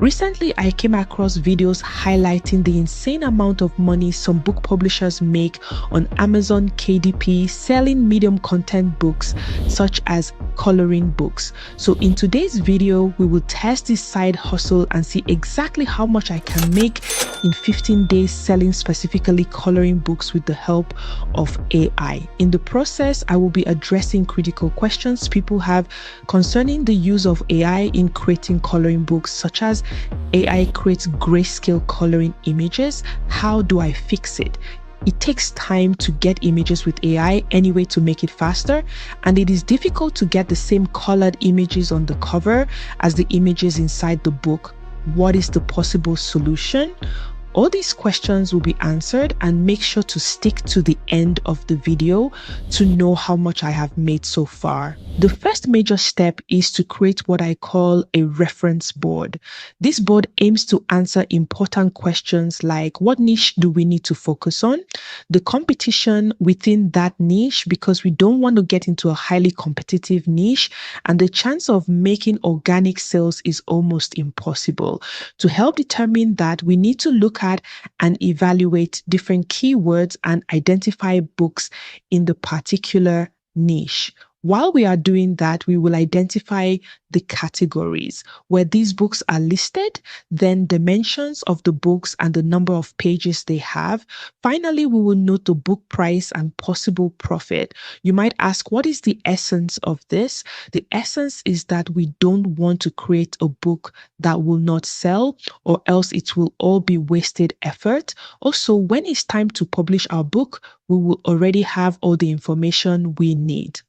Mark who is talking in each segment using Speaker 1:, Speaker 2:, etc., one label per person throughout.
Speaker 1: Recently, I came across videos highlighting the insane amount of money some book publishers make on Amazon KDP selling medium content books such as coloring books. So in today's video, we will test this side hustle and see exactly how much I can make in 15 days selling specifically coloring books with the help of AI. In the process, I will be addressing critical questions people have concerning the use of AI in creating coloring books, such as AI creates grayscale coloring images. How do I fix it? It takes time to get images with AI anyway to make it faster, and it is difficult to get the same colored images on the cover as the images inside the book. What is the possible solution? All these questions will be answered, and make sure to stick to the end of the video to know how much I have made so far. The first major step is to create what I call a reference board. This board aims to answer important questions like what niche do we need to focus on, the competition within that niche, because we don't want to get into a highly competitive niche and the chance of making organic sales is almost impossible. To help determine that, we need to look at and evaluate different keywords and identify books in the particular niche. While we are doing that, we will identify the categories where these books are listed, then dimensions of the books and the number of pages they have. Finally, we will note the book price and possible profit. You might ask, what is the essence of this? The essence is that we don't want to create a book that will not sell, or else it will all be wasted effort. Also, when it's time to publish our book, we will already have all the information we need.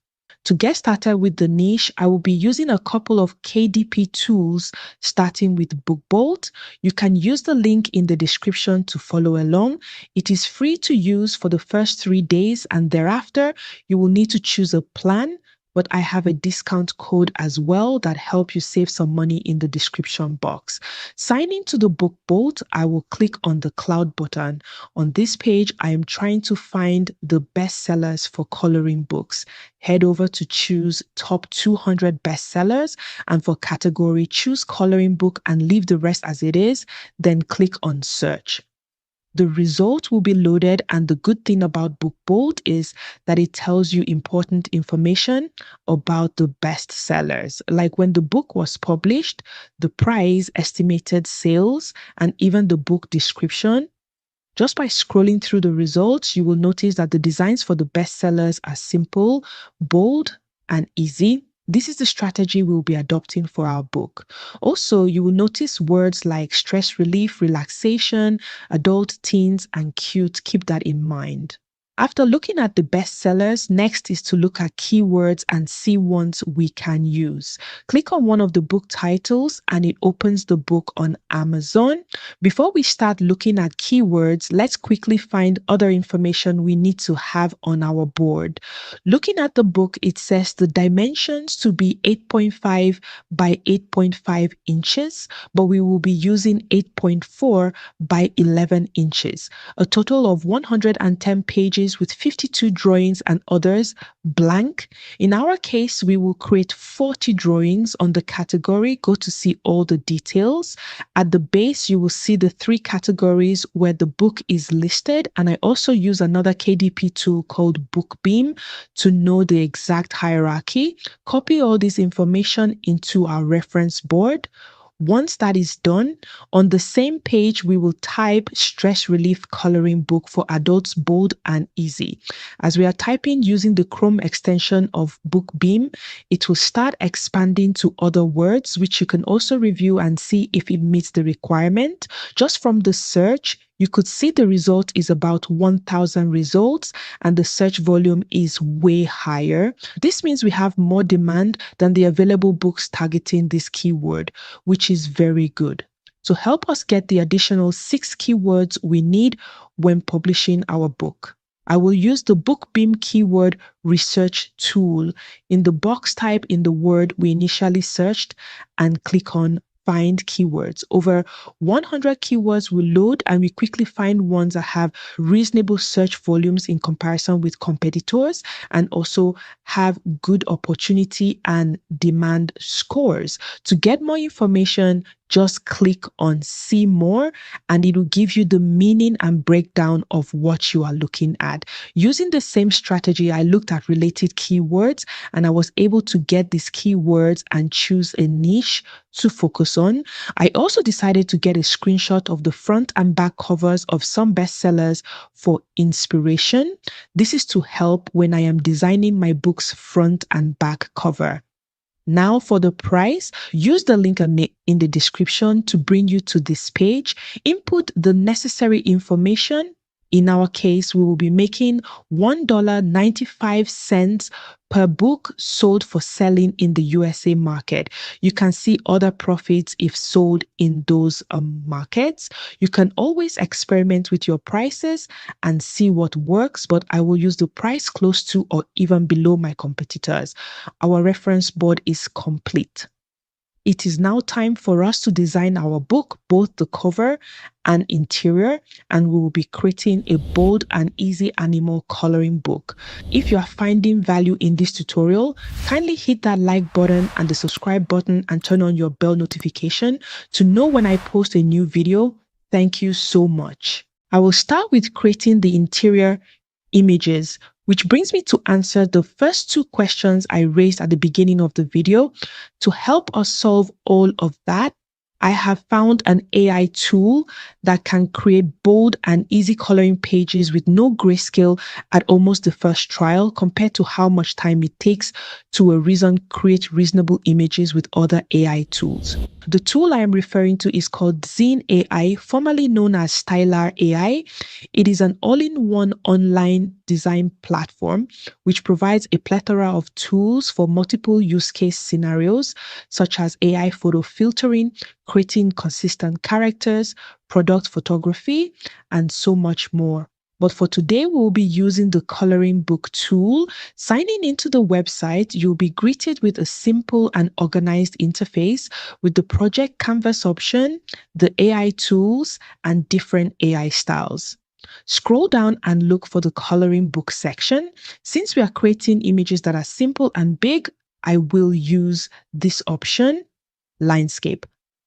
Speaker 1: To get started with the niche, I will be using a couple of KDP tools, starting with BookBolt. You can use the link in the description to follow along. It is free to use for the first 3 days, and thereafter, you will need to choose a plan. But I have a discount code as well that helps you save some money in the description box. Signing to the BookBolt, I will click on the cloud button. On this page, I am trying to find the bestsellers for coloring books. Head over to choose top 200 bestsellers, and for category, choose coloring book and leave the rest as it is, then click on search. The result will be loaded, and the good thing about BookBolt is that it tells you important information about the best sellers, like when the book was published, the price, estimated sales, and even the book description. Just by scrolling through the results, you will notice that the designs for the bestsellers are simple, bold, and easy. This is the strategy we'll be adopting for our book. Also, you will notice words like stress relief, relaxation, adult, teens, and cute. Keep that in mind. After looking at the bestsellers, next is to look at keywords and see ones we can use. Click on one of the book titles and it opens the book on Amazon. Before we start looking at keywords, let's quickly find other information we need to have on our board. Looking at the book, it says the dimensions to be 8.5 by 8.5 inches, but we will be using 8.4 by 11 inches. A total of 110 pages with 52 drawings and others blank. In our case, we will create 40 drawings on the category. Go to see all the details. At the base, you will see the 3 categories where the book is listed, and I also use another KDP tool called BookBeam to know the exact hierarchy. Copy all this information into our reference board. Once that is done, on the same page, we will type stress relief coloring book for adults, bold and easy. As we are typing using the Chrome extension of BookBeam, it will start expanding to other words, which you can also review and see if it meets the requirement. Just from the search, you could see the result is about 1,000 results, and the search volume is way higher. This means we have more demand than the available books targeting this keyword, which is very good. To help us get the additional 6 keywords we need when publishing our book, I will use the BookBeam keyword research tool. In the box, type in the word we initially searched and click on find keywords. Over 100 keywords will load, and we quickly find ones that have reasonable search volumes in comparison with competitors, and also have good opportunity and demand scores. To get more information, just click on see more and it will give you the meaning and breakdown of what you are looking at. Using the same strategy, I looked at related keywords and I was able to get these keywords and choose a niche to focus on. I also decided to get a screenshot of the front and back covers of some bestsellers for inspiration. This is to help when I am designing my book's front and back cover. Now for the price, use the link in the description to bring you to this page. Input the necessary information. In our case, we will be making $1.95 per book sold for selling in the USA market. You can see other profits if sold in those markets. You can always experiment with your prices and see what works, but I will use the price close to or even below my competitors. Our reference board is complete. It is now time for us to design our book, both the cover and interior, and we will be creating a bold and easy animal coloring book. If you are finding value in this tutorial, kindly hit that like button and the subscribe button and turn on your bell notification to know when I post a new video. Thank you so much. I will start with creating the interior images, which brings me to answer the first two questions I raised at the beginning of the video. To help us solve all of that, I have found an AI tool that can create bold and easy coloring pages with no grayscale at almost the first trial compared to how much time it takes to create reasonable images with other AI tools. The tool I am referring to is called Dzine AI, formerly known as Stylar AI. It is an all-in-one online design platform which provides a plethora of tools for multiple use case scenarios, such as AI photo filtering, creating consistent characters, product photography, and so much more. But for today, we will be using the coloring book tool. Signing into the website, you'll be greeted with a simple and organized interface with the project canvas option, the AI tools, and different AI styles. Scroll down and look for the coloring book section. Since we are creating images that are simple and big, I will use this option, Linescape.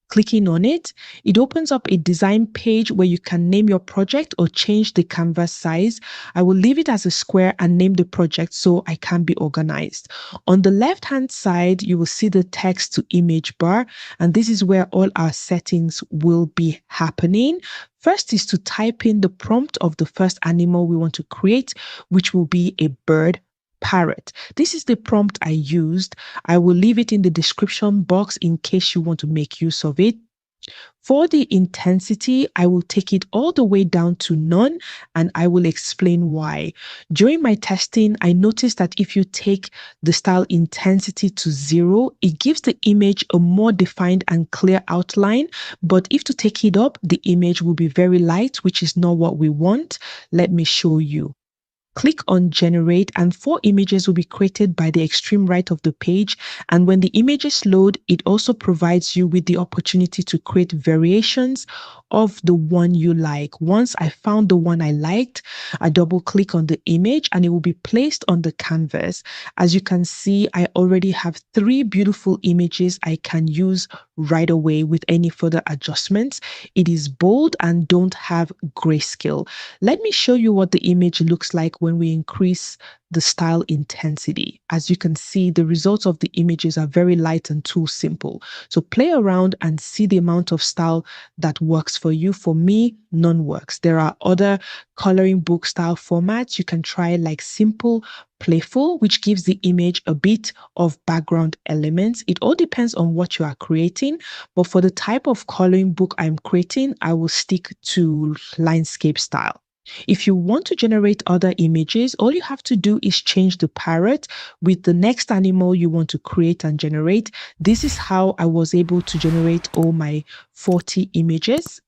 Speaker 1: Clicking on it, it opens up a design page where you can name your project or change the canvas size. I will leave it as a square and name the project so I can be organized. On the left-hand side, you will see the text to image bar, and this is where all our settings will be happening. First is to type in the prompt of the first animal we want to create, which will be a bird parrot. This is the prompt I used. I will leave it in the description box in case you want to make use of it. For the intensity, I will take it all the way down to none and I will explain why. During my testing, I noticed that if you take the style intensity to 0, it gives the image a more defined and clear outline. But if to take it up, the image will be very light, which is not what we want. Let me show you. Click on generate and 4 images will be created by the extreme right of the page. And when the images load, it also provides you with the opportunity to create variations of the one you like. Once I found the one I liked, I double click on the image and it will be placed on the canvas. As you can see, I already have 3 beautiful images I can use right away with any further adjustments. It is bold and don't have grayscale. Let me show you what the image looks like when we increase the style intensity. As you can see, the results of the images are very light and too simple. So play around and see the amount of style that works for you. For me, none works. There are other coloring book style formats. You can try like simple, playful, which gives the image a bit of background elements. It all depends on what you are creating. But for the type of coloring book I'm creating, I will stick to Linescape style. If you want to generate other images, all you have to do is change the parrot with the next animal you want to create and generate. This is how I was able to generate all my 40 images.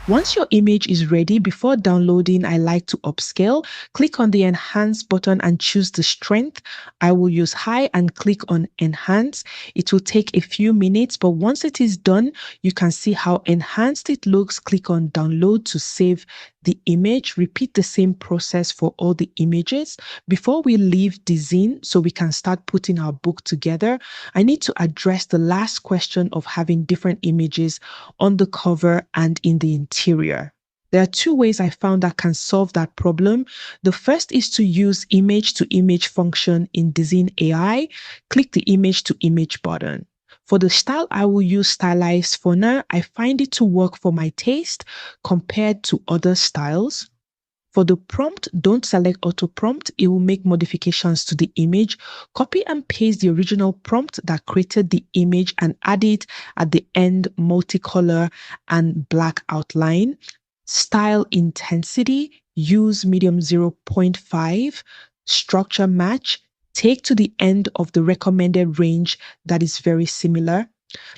Speaker 1: Once your image is ready, before downloading, I like to upscale. Click on the Enhance button and choose the strength. I will use high and click on Enhance. It will take a few minutes, but once it is done, you can see how enhanced it looks. Click on Download to save the image, repeat the same process for all the images. Before we leave Dzine so we can start putting our book together, I need to address the last question of having different images on the cover and in the interior. There are two ways I found that can solve that problem. The first is to use image to image function in Dzine AI. Click the image to image button. For the style, I will use stylized for now. I find it to work for my taste compared to other styles. For the prompt, don't select auto prompt. It will make modifications to the image. Copy and paste the original prompt that created the image and add it at the end, multicolor and black outline. Style intensity, use medium 0.5. Structure match, take to the end of the recommended range that is very similar.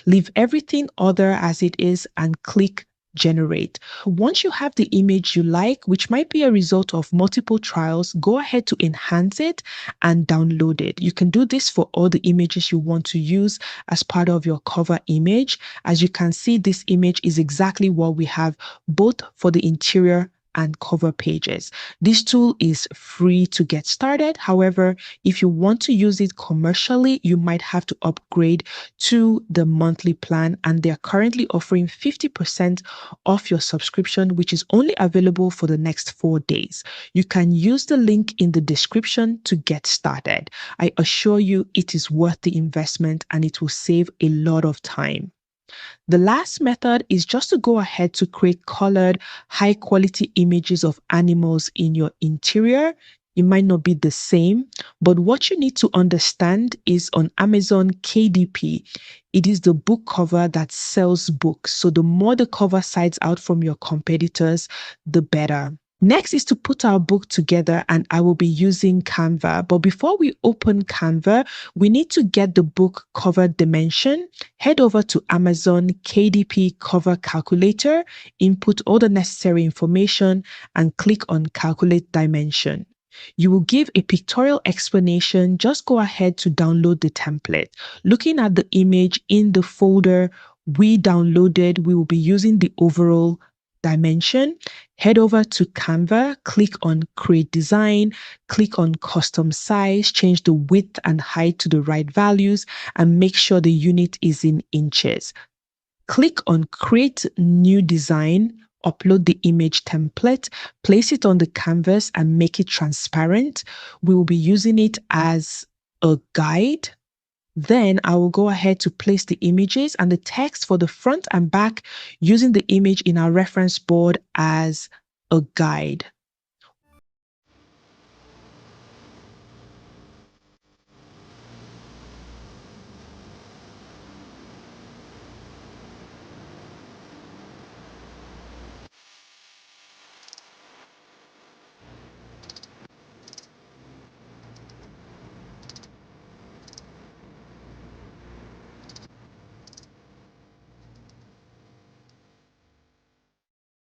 Speaker 1: Leave everything other as it is and click generate. Once you have the image you like, which might be a result of multiple trials, go ahead to enhance it and download it. You can do this for all the images you want to use as part of your cover image. As you can see, this image is exactly what we have both for the interior and cover pages. This tool is free to get started. However, if you want to use it commercially, you might have to upgrade to the monthly plan, and they're currently offering 50% off your subscription, which is only available for the next 4 days. You can use the link in the description to get started. I assure you it is worth the investment and it will save a lot of time. The last method is just to go ahead to create colored, high quality images of animals in your interior. It might not be the same, but what you need to understand is on Amazon KDP, it is the book cover that sells books. So the more the cover sides out from your competitors, the better. Next is to put our book together, and I will be using Canva. But before we open Canva, we need to get the book cover dimension. Head over to Amazon KDP cover calculator, input all the necessary information, and click on calculate dimension. You will give a pictorial explanation. Just go ahead to download the template. Looking at the image in the folder we downloaded, we will be using the overall dimension. Head over to Canva, click on create design, click on custom size, change the width and height to the right values, and make sure the unit is in inches. Click on create new design, upload the image template, place it on the canvas and make it transparent. We will be using it as a guide. Then I will go ahead to place the images and the text for the front and back using the image in our reference board as a guide.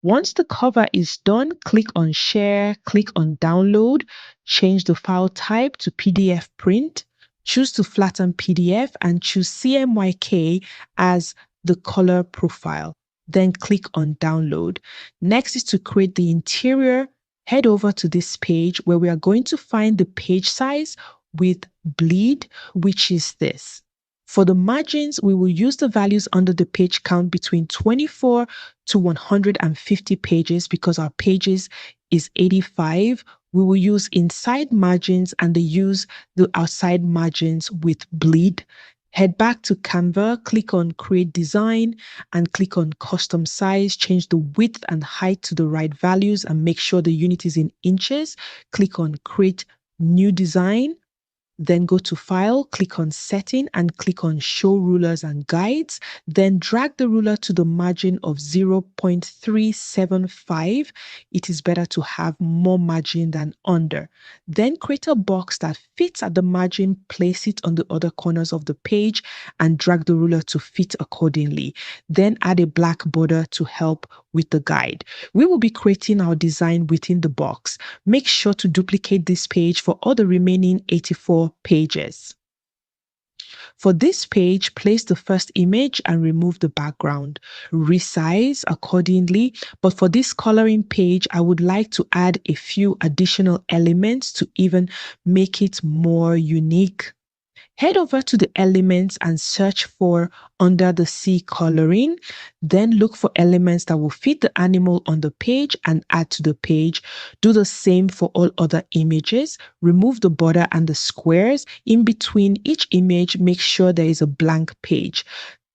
Speaker 1: Once the cover is done, click on share, click on download, change the file type to PDF print, choose to flatten PDF and choose CMYK as the color profile. Then click on download. Next is to create the interior. Head over to this page where we are going to find the page size with bleed, which is this. For the margins, we will use the values under the page count between 24 to 150 pages because our pages is 85. We will use inside margins and use the outside margins with bleed. Head back to Canva, click on create design and click on custom size, change the width and height to the right values and make sure the unit is in inches. Click on create new design. Then go to File, click on Setting and click on Show Rulers and Guides. Then drag the ruler to the margin of 0.375. It is better to have more margin than under. Then create a box that fits at the margin, place it on the other corners of the page and drag the ruler to fit accordingly. Then add a black border to help with the guide. We will be creating our design within the box. Make sure to duplicate this page for all the remaining 84 pages. For this page, place the first image and remove the background. Resize accordingly, but for this coloring page, I would like to add a few additional elements to even make it more unique. Head over to the elements and search for under the sea coloring. Then look for elements that will fit the animal on the page and add to the page. Do the same for all other images. Remove the border and the squares. In between each image, make sure there is a blank page.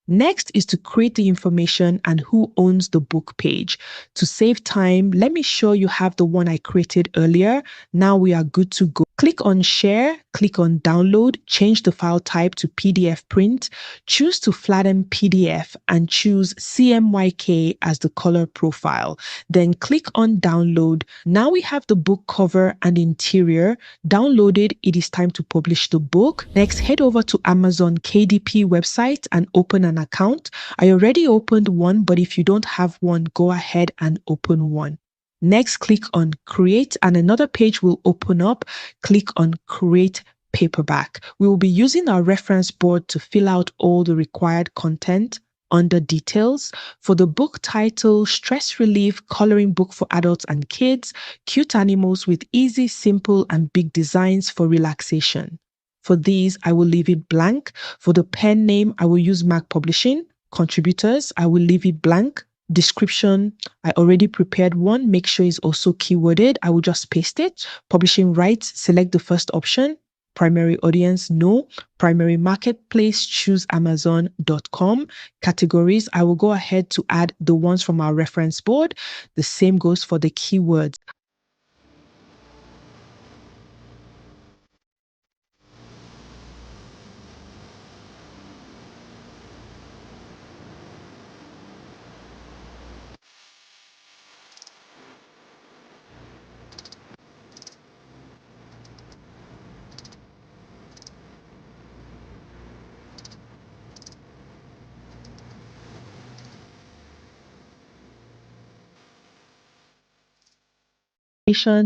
Speaker 1: Next is to create the information and who owns the book page. To save time, let me show you have the one I created earlier. Now we are good to go. Click on share, click on download, change the file type to PDF print, choose to flatten PDF and choose CMYK as the color profile. Then click on download. Now we have the book cover and interior. Downloaded, it is time to publish the book. Next, head over to Amazon KDP website and open an account. I already opened one, but if you don't have one, go ahead and open one. Next, click on create and another page will open up. Click on create paperback. We will be using our reference board to fill out all the required content. Under details, for the book title, stress relief coloring book for adults and kids, cute animals with easy, simple and big designs for relaxation. For these, I will leave it blank. For the pen name, I will use Mac Publishing. Contributors, I will leave it blank. Description, I already prepared one. Make sure it's also keyworded. I will just paste it. Publishing rights, select the first option. Primary audience, no. Primary marketplace, choose Amazon.com. Categories, I will go ahead to add the ones from our reference board. The same goes for the keywords.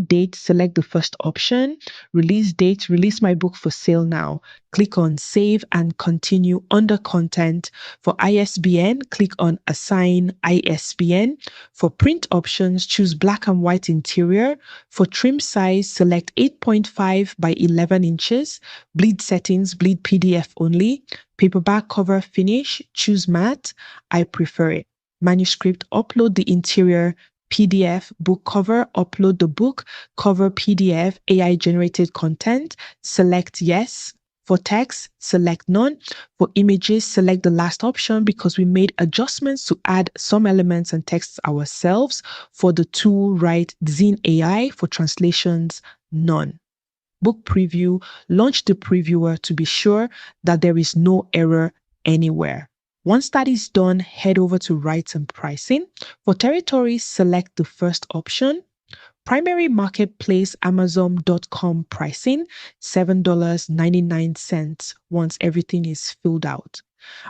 Speaker 1: Date, select the first option. Release date, release my book for sale now. Click on save and continue under content. For ISBN, click on assign ISBN. For print options, choose black and white interior. For trim size, select 8.5 by 11 inches. Bleed settings, bleed PDF only. Paperback cover finish, choose matte. I prefer it. Manuscript, upload the interior. PDF, book cover, upload the book, cover PDF, AI generated content, select yes. For text, select none. For images, select the last option because we made adjustments to add some elements and texts ourselves. For the tool, write Dzine AI. For translations, none. Book preview, launch the previewer to be sure that there is no error anywhere. Once that is done, head over to rights and pricing. For territories, select the first option. Primary marketplace, Amazon.com pricing, $7.99 once everything is filled out.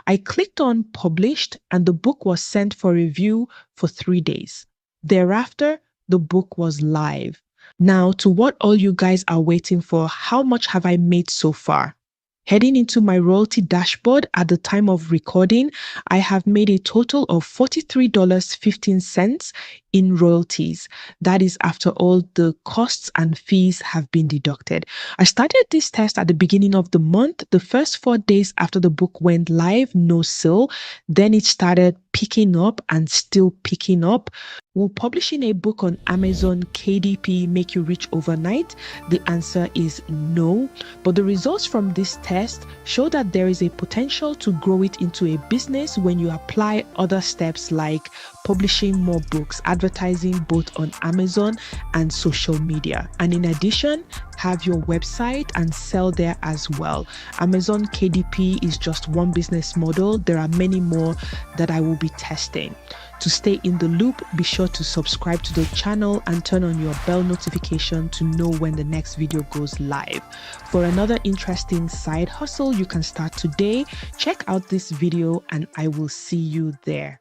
Speaker 1: I clicked on published and the book was sent for review for 3 days. Thereafter, the book was live. Now to what all you guys are waiting for, how much have I made so far? Heading into my royalty dashboard at the time of recording, I have made a total of $43.15 in royalties. That is after all the costs and fees have been deducted. I started this test at the beginning of the month. The first 4 days after the book went live, no sale. Then it started picking up and still picking up. Will publishing a book on Amazon KDP make you rich overnight? The answer is no. But the results from this test show that there is a potential to grow it into a business when you apply other steps like publishing more books, advertising both on Amazon and social media. And in addition, have your website and sell there as well. Amazon KDP is just one business model. There are many more that I will be testing. To stay in the loop, be sure to subscribe to the channel and turn on your bell notification to know when the next video goes live. For another interesting side hustle you can start today, check out this video and I will see you there.